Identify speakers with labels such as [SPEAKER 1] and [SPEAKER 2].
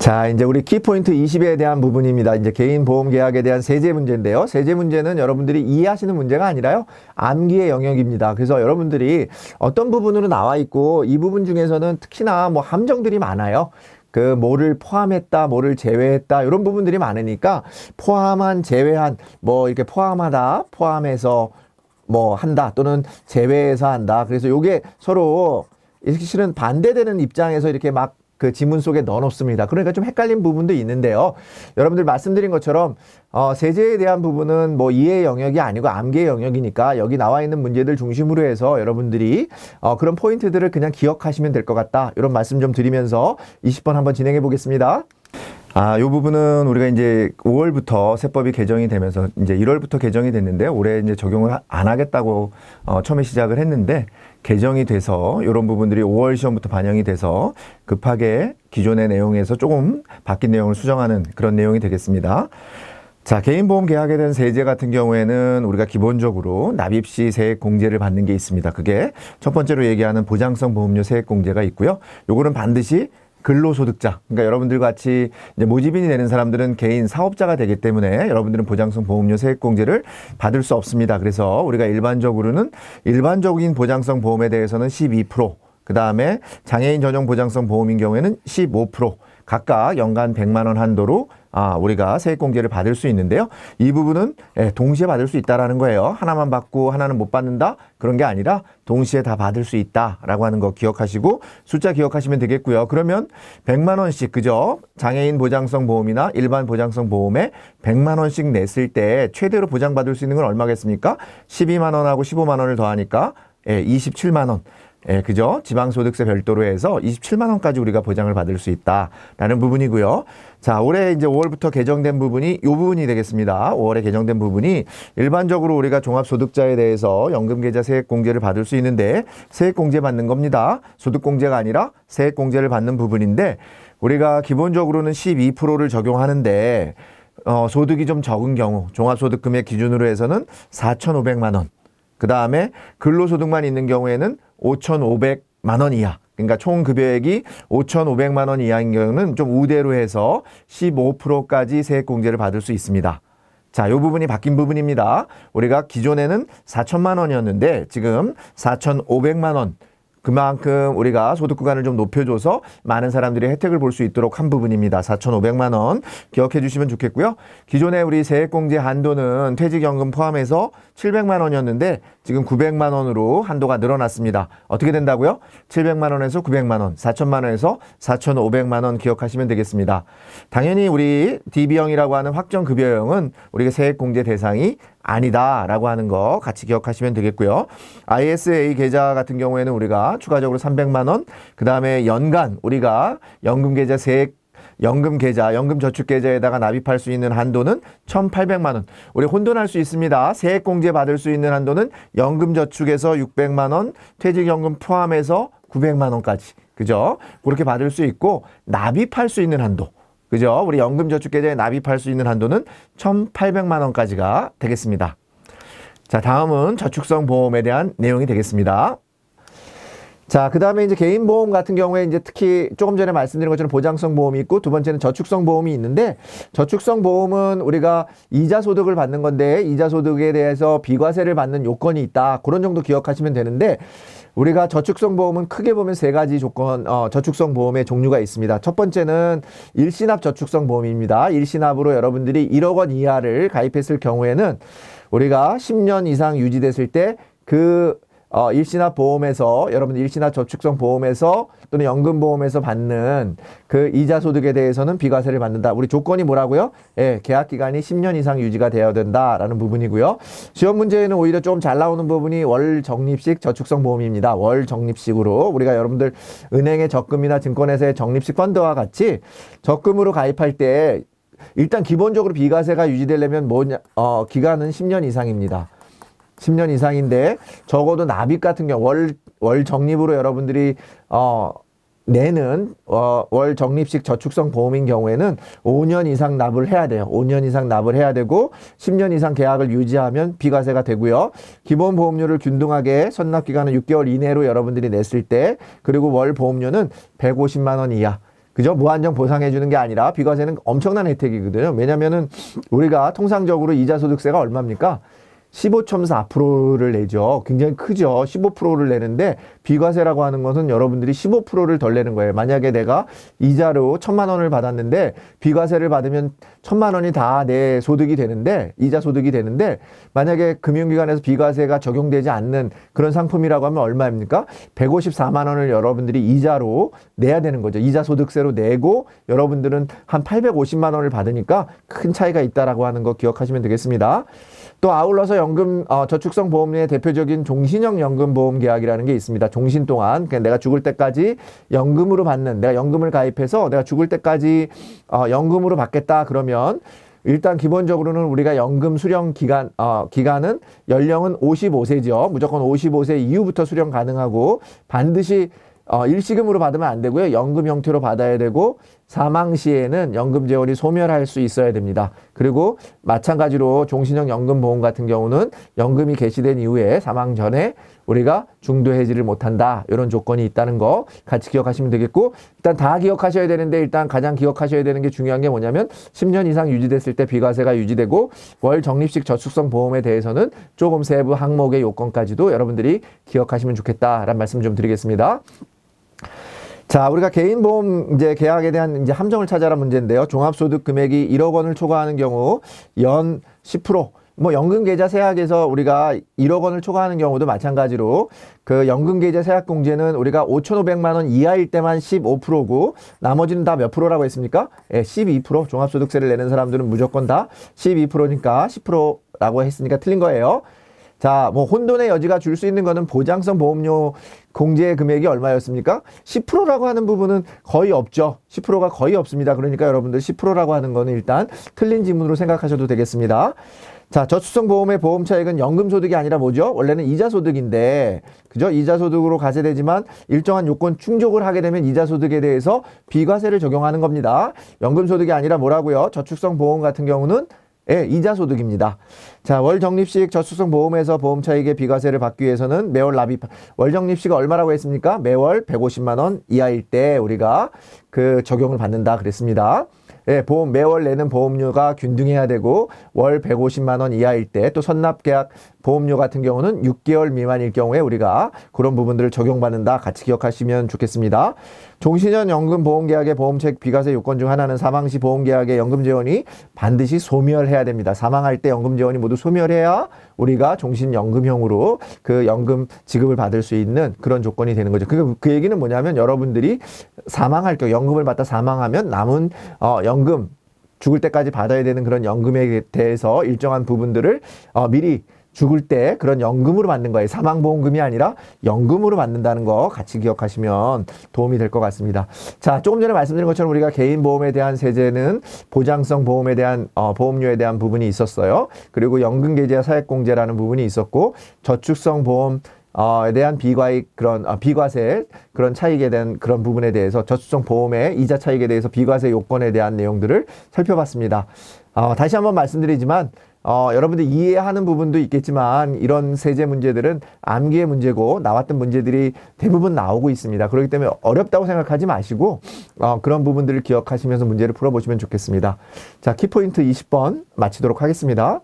[SPEAKER 1] 자, 이제 우리 키포인트 20에 대한 부분입니다. 이제 개인 보험 계약에 대한 세제 문제인데요. 세제 문제는 여러분들이 이해하시는 문제가 아니라요, 암기의 영역입니다. 그래서 여러분들이 어떤 부분으로 나와 있고, 이 부분 중에서는 특히나 뭐 함정들이 많아요. 그 뭐를 포함했다, 뭐를 제외했다, 이런 부분들이 많으니까 포함한, 제외한, 뭐 이렇게 포함하다, 포함해서 뭐 한다, 또는 제외해서 한다. 그래서 요게 서로 실은 반대되는 입장에서 이렇게 막 그 지문 속에 넣어 놓습니다. 그러니까 좀 헷갈린 부분도 있는데요. 여러분들 말씀드린 것처럼 세제에 대한 부분은 뭐 이해의 영역이 아니고 암기의 영역이니까 여기 나와 있는 문제들 중심으로 해서 여러분들이 그런 포인트들을 그냥 기억하시면 될 것 같다, 이런 말씀 좀 드리면서 20번 한번 진행해 보겠습니다. 이 부분은 우리가 이제 5월부터 세법이 개정이 되면서 이제 1월부터 개정이 됐는데, 올해 이제 적용을 안 하겠다고 처음에 시작을 했는데, 개정이 돼서 이런 부분들이 5월 시험부터 반영이 돼서 급하게 기존의 내용에서 조금 바뀐 내용을 수정하는 그런 내용이 되겠습니다. 자, 개인보험 계약에 대한 세제 같은 경우에는 우리가 기본적으로 납입 시 세액 공제를 받는 게 있습니다. 그게 첫 번째로 얘기하는 보장성 보험료 세액 공제가 있고요. 요거는 반드시 근로소득자, 그러니까 여러분들 같이 이제 모집인이 되는 사람들은 개인 사업자가 되기 때문에 여러분들은 보장성 보험료 세액공제를 받을 수 없습니다. 그래서 우리가 일반적으로는 일반적인 보장성 보험에 대해서는 12%, 그 다음에 장애인 전용 보장성 보험인 경우에는 15%, 각각 연간 100만 원 한도로 우리가 세액공제를 받을 수 있는데요. 이 부분은 동시에 받을 수 있다라는 거예요. 하나만 받고 하나는 못 받는다, 그런 게 아니라 동시에 다 받을 수 있다라고 하는 거 기억하시고 숫자 기억하시면 되겠고요. 그러면 100만 원씩, 그죠? 장애인 보장성 보험이나 일반 보장성 보험에 100만 원씩 냈을 때 최대로 보장받을 수 있는 건 얼마겠습니까? 12만 원하고 15만 원을 더하니까 27만 원. 그죠? 지방소득세 별도로 해서 27만 원까지 우리가 보장을 받을 수 있다라는 부분이고요. 자, 올해 이제 5월부터 개정된 부분이 이 부분이 되겠습니다. 5월에 개정된 부분이 일반적으로 우리가 종합소득자에 대해서 연금계좌 세액공제를 받을 수 있는데, 세액공제 받는 겁니다. 소득공제가 아니라 세액공제를 받는 부분인데, 우리가 기본적으로는 12%를 적용하는데, 소득이 좀 적은 경우 종합소득금액 기준으로 해서는 4,500만 원. 그 다음에 근로소득만 있는 경우에는 5,500만 원 이하, 그러니까 총 급여액이 5,500만 원 이하인 경우는 좀 우대로 해서 15%까지 세액공제를 받을 수 있습니다. 자, 이 부분이 바뀐 부분입니다. 우리가 기존에는 4천만 원이었는데 지금 4,500만 원, 그만큼 우리가 소득 구간을 좀 높여줘서 많은 사람들이 혜택을 볼 수 있도록 한 부분입니다. 4,500만 원 기억해 주시면 좋겠고요. 기존에 우리 세액공제 한도는 퇴직연금 포함해서 700만 원이었는데 지금 900만 원으로 한도가 늘어났습니다. 어떻게 된다고요? 700만 원에서 900만 원, 4천만 원에서 4,500만 원 기억하시면 되겠습니다. 당연히 우리 DB형이라고 하는 확정급여형은 우리가 세액공제 대상이 아니다라고 하는 거 같이 기억하시면 되겠고요. ISA 계좌 같은 경우에는 우리가 추가적으로 300만 원, 그 다음에 연간 우리가 연금계좌 연금계좌, 연금저축계좌에다가 납입할 수 있는 한도는 1,800만 원. 우리 혼돈할 수 있습니다. 세액공제 받을 수 있는 한도는 연금저축에서 600만 원, 퇴직연금 포함해서 900만 원까지. 그죠? 그렇게 받을 수 있고, 납입할 수 있는 한도. 그죠? 우리 연금저축계좌에 납입할 수 있는 한도는 1,800만 원까지가 되겠습니다. 자, 다음은 저축성 보험에 대한 내용이 되겠습니다. 자, 그 다음에 이제 개인보험 같은 경우에 이제 특히 조금 전에 말씀드린 것처럼 보장성 보험이 있고, 두 번째는 저축성 보험이 있는데, 저축성 보험은 우리가 이자 소득을 받는 건데, 이자 소득에 대해서 비과세를 받는 요건이 있다, 그런 정도 기억하시면 되는데, 우리가 저축성 보험은 크게 보면 세 가지 조건, 저축성 보험의 종류가 있습니다. 첫 번째는 일시납 저축성 보험입니다. 일시납으로 여러분들이 1억 원 이하를 가입했을 경우에는 우리가 10년 이상 유지됐을 때 일시납 보험에서, 여러분들 일시납 저축성 보험에서 또는 연금보험에서 받는 그 이자 소득에 대해서는 비과세를 받는다. 우리 조건이 뭐라고요? 계약 기간이 10년 이상 유지가 되어야 된다라는 부분이고요. 시험 문제에는 오히려 좀 잘 나오는 부분이 월 적립식 저축성 보험입니다. 월 적립식으로 우리가 여러분들 은행의 적금이나 증권회사의 적립식 펀드와 같이 적금으로 가입할 때 일단 기본적으로 비과세가 유지되려면 기간은 10년 이상입니다. 10년 이상인데 적어도 납입 같은 경우 월 적립으로 여러분들이 내는 월 적립식 저축성 보험인 경우에는 5년 이상 납을 해야 돼요. 5년 이상 납을 해야 되고 10년 이상 계약을 유지하면 비과세가 되고요. 기본 보험료를 균등하게 선납 기간은 6개월 이내로 여러분들이 냈을 때, 그리고 월 보험료는 150만 원 이하, 그죠? 무한정 보상해 주는 게 아니라 비과세는 엄청난 혜택이거든요. 왜냐면은 우리가 통상적으로 이자 소득세가 얼마입니까? 15.4%를 내죠. 굉장히 크죠. 15%를 내는데 비과세라고 하는 것은 여러분들이 15%를 덜 내는 거예요. 만약에 내가 이자로 1,000만 원을 받았는데 비과세를 받으면 1,000만 원이 다 내 소득이 되는데 이자 소득이 되는데 만약에 금융기관에서 비과세가 적용되지 않는 그런 상품이라고 하면 얼마입니까? 154만 원을 여러분들이 이자로 내야 되는 거죠. 이자 소득세로 내고 여러분들은 한 850만 원을 받으니까 큰 차이가 있다라고 하는 거 기억하시면 되겠습니다. 또 아울러서 저축성 보험의 대표적인 종신형 연금보험 계약이라는 게 있습니다. 종신 동안 그냥 내가 죽을 때까지 연금으로 받는, 내가 연금을 가입해서 내가 죽을 때까지 연금으로 받겠다 그러면 일단 기본적으로는 우리가 연금 수령 기간은 연령은 55세죠. 무조건 55세 이후부터 수령 가능하고 반드시 일시금으로 받으면 안 되고요. 연금 형태로 받아야 되고 사망 시에는 연금 재원이 소멸할 수 있어야 됩니다. 그리고 마찬가지로 종신형 연금보험 같은 경우는 연금이 개시된 이후에 사망 전에 우리가 중도 해지를 못한다. 이런 조건이 있다는 거 같이 기억하시면 되겠고 일단 다 기억하셔야 되는데 일단 가장 기억하셔야 되는 게 중요한 게 뭐냐면 10년 이상 유지됐을 때 비과세가 유지되고 월 적립식 저축성 보험에 대해서는 조금 세부 항목의 요건까지도 여러분들이 기억하시면 좋겠다라는 말씀 좀 드리겠습니다. 자, 우리가 개인보험 이제 계약에 대한 이제 함정을 찾아라 문제인데요. 종합소득 금액이 1억 원을 초과하는 경우 연 10%, 뭐 연금계좌 세약에서 우리가 1억 원을 초과하는 경우도 마찬가지로 그 연금계좌 세약공제는 우리가 5,500만 원 이하일 때만 15%고 나머지는 다 몇 프로라고 했습니까? 예, 12%. 종합소득세를 내는 사람들은 무조건 다 12%니까 10%라고 했으니까 틀린 거예요. 자, 뭐 혼돈의 여지가 줄 수 있는 거는 보장성 보험료 공제 금액이 얼마였습니까? 10%라고 하는 부분은 거의 없죠. 10%가 거의 없습니다. 그러니까 여러분들 10%라고 하는 거는 일단 틀린 지문으로 생각하셔도 되겠습니다. 자, 저축성 보험의 보험 차익은 연금 소득이 아니라 뭐죠? 원래는 이자 소득인데, 그죠? 이자 소득으로 가세되지만 일정한 요건 충족을 하게 되면 이자 소득에 대해서 비과세를 적용하는 겁니다. 연금 소득이 아니라 뭐라고요? 저축성 보험 같은 경우는 예, 이자 소득입니다. 자, 월 적립식 저축성 보험에서 보험 차익의 비과세를 받기 위해서는 매월 납입, 월 적립식이 얼마라고 했습니까? 매월 150만 원 이하일 때 우리가 그 적용을 받는다 그랬습니다. 예, 매월 내는 보험료가 균등해야 되고 월 150만 원 이하일 때 또 선납계약 보험료 같은 경우는 6개월 미만일 경우에 우리가 그런 부분들을 적용받는다 같이 기억하시면 좋겠습니다. 종신형 연금보험계약의 보험책 비과세 요건 중 하나는 사망시 보험계약의 연금재원이 반드시 소멸해야 됩니다. 사망할 때 연금재원이 모두 소멸해야 우리가 종신연금형으로 그 연금 지급을 받을 수 있는 그런 조건이 되는 거죠. 그 얘기는 뭐냐면 여러분들이 사망할 경우 연금을 받다 사망하면 남은 연금 죽을 때까지 받아야 되는 그런 연금에 대해서 일정한 부분들을 미리 죽을 때 그런 연금으로 받는 거예요. 사망보험금이 아니라 연금으로 받는다는 거 같이 기억하시면 도움이 될 것 같습니다. 자, 조금 전에 말씀드린 것처럼 우리가 개인보험에 대한 세제는 보장성 보험에 대한 보험료에 대한 부분이 있었어요. 그리고 연금계좌 사액공제라는 부분이 있었고 저축성 보험 에 대한 비과세 그런 차익에 대한 그런 부분에 대해서 저축성 보험의 이자 차익에 대해서 비과세 요건에 대한 내용들을 살펴봤습니다. 다시 한번 말씀드리지만 여러분들 이해하는 부분도 있겠지만 이런 세제 문제들은 암기의 문제고 나왔던 문제들이 대부분 나오고 있습니다. 그렇기 때문에 어렵다고 생각하지 마시고 그런 부분들을 기억하시면서 문제를 풀어보시면 좋겠습니다. 자, 키포인트 20번 마치도록 하겠습니다.